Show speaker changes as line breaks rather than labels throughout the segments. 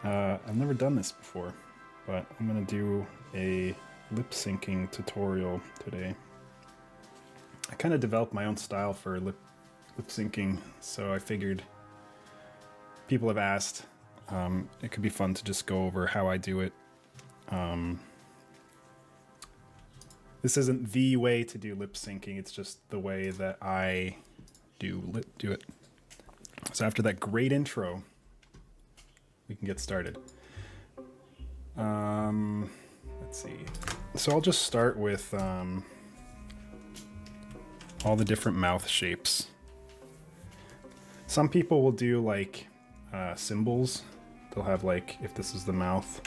I've never done this before, but I'm gonna do a lip syncing tutorial today. I kind of developed my own style for lip syncing, so I figured people have asked. It could be fun to just go over how I do it. This isn't the way to do lip syncing, it's just the way that I do it. So after that great intro, we can get started. Let's see. So I'll just start with all the different mouth shapes. Some people will do like symbols. They'll have like, if this is the mouth,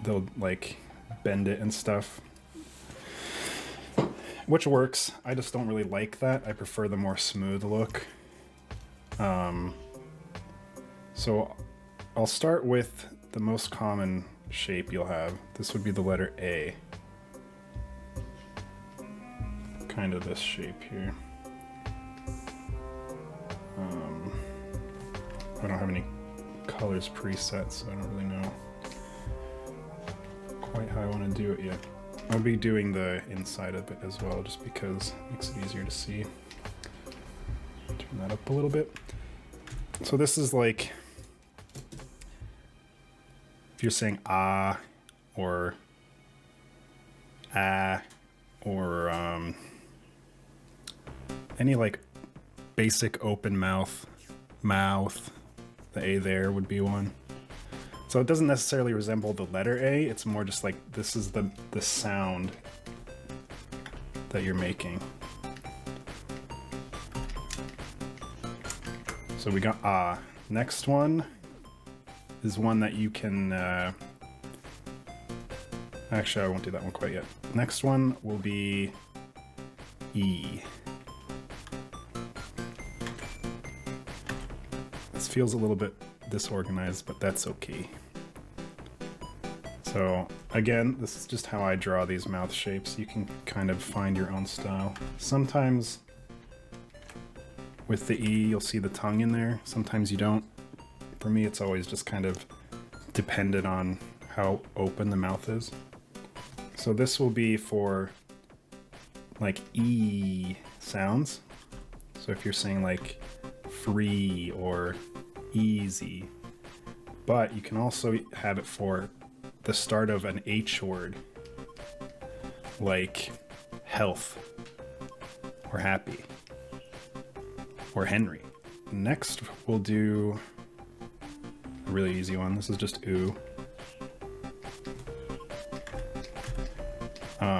they'll like bend it and stuff, which works. I just don't really like that. I prefer the more smooth look. So I'll start with the most common shape you'll have. This would be the letter A. Kind of this shape here. I don't have any colors preset, so I don't really know quite how I want to do it yet. I'll be doing the inside of it as well, just because it makes it easier to see. Turn that up a little bit. So this is like, if you're saying ah, or ah, or any like basic open mouth, the A there would be one. So it doesn't necessarily resemble the letter A, it's more just like this is the sound that you're making. So we got ah. Next one is one that you can, actually I won't do that one quite yet. Next one will be E. This feels a little bit disorganized, but that's okay. So again, this is just how I draw these mouth shapes. You can kind of find your own style. Sometimes with the E, you'll see the tongue in there. Sometimes you don't. For me, it's always just kind of dependent on how open the mouth is. So this will be for like E sounds. So if you're saying like free or easy, but you can also have it for the start of an H word, like health or happy or Henry. Next we'll do a really easy one. This is just ooh.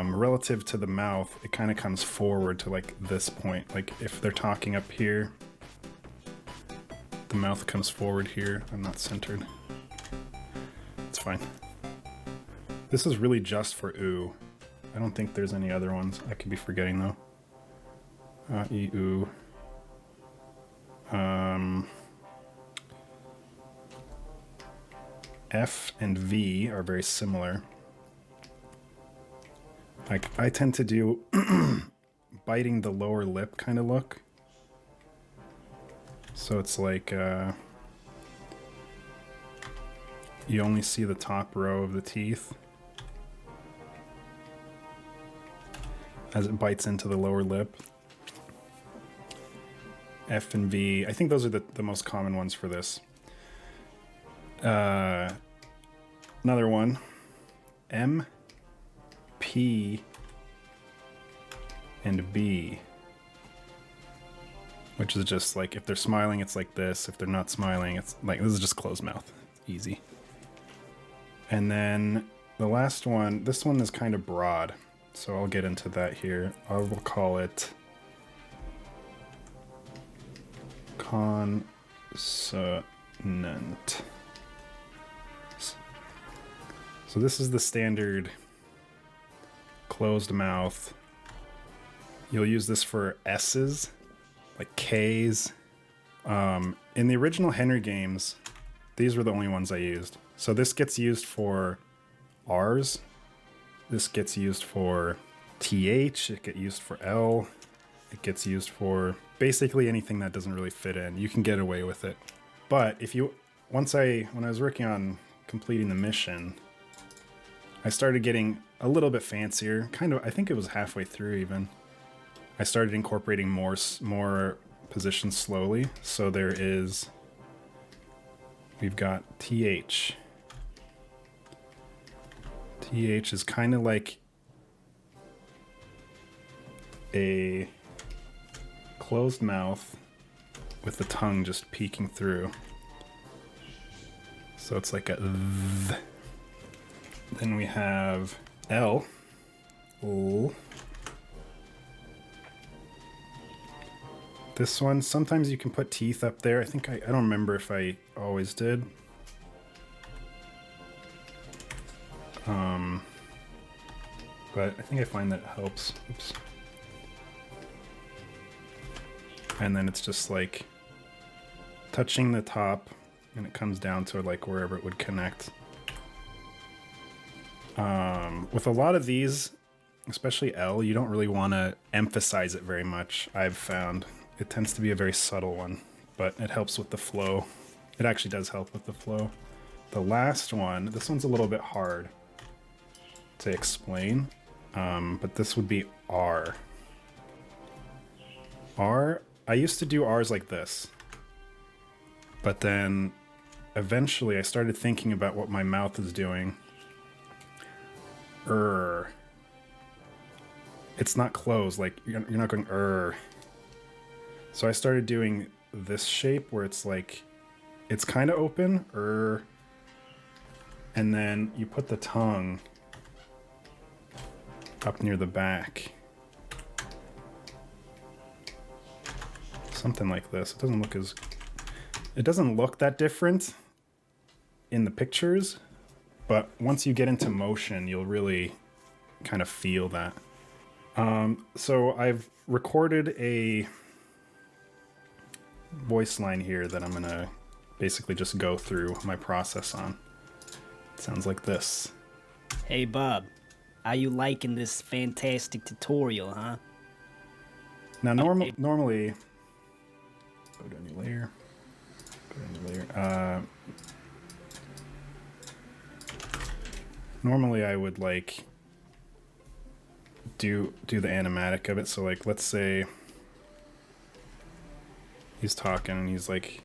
Relative to the mouth, it kind of comes forward to like this point. Like if they're talking up here, the mouth comes forward here. I'm not centered. It's fine. This is really just for ooh. I don't think there's any other ones. I could be forgetting though. E, ooh. F and V are very similar. Like I tend to do biting the lower lip kind of look. So it's like you only see the top row of the teeth as it bites into the lower lip. F and V, I think those are the most common ones for this. Another one, M, P, and B, which is just like if they're smiling, it's like this. If they're not smiling, it's like this is just closed mouth. It's easy. And then the last one, this one is kind of broad, so I'll get into that here. I will call it consonant. So this is the standard closed mouth. You'll use this for S's, like K's. In the original Henry games, these were the only ones I used. So this gets used for R's. This gets used for TH. It gets used for L. It gets used for basically anything that doesn't really fit in. You can get away with it. But if you, when I was working on completing the mission, I started getting a little bit fancier. Kind of, I think it was halfway through even. I started incorporating more positions slowly. So we've got TH. TH is kind of like a closed mouth with the tongue just peeking through. So it's like a th. Then we have L. L. This one, sometimes you can put teeth up there. I think I don't remember if I always did. But I think I find that it helps. Oops. And then it's just like touching the top and it comes down to like wherever it would connect. With a lot of these, especially L, you don't really want to emphasize it very much, I've found. It tends to be a very subtle one, but it helps with the flow. It actually does help with the flow. The last one, this one's a little bit hard to explain, but this would be R. R, I used to do R's like this, but then eventually I started thinking about what my mouth is doing. It's not closed, like you're not going So I started doing this shape where it's like, it's kind of open, and then you put the tongue up near the back. Something like this. It doesn't look that different in the pictures, but once you get into motion, you'll really kind of feel that. So I've recorded a voice line here that I'm gonna basically just go through my process on. It sounds like this.
Hey Bob, how you liking this fantastic tutorial, huh?
Now normally, go to a new layer. Go to a new layer. Normally I would like do the animatic of it. So like, let's say he's talking and he's like,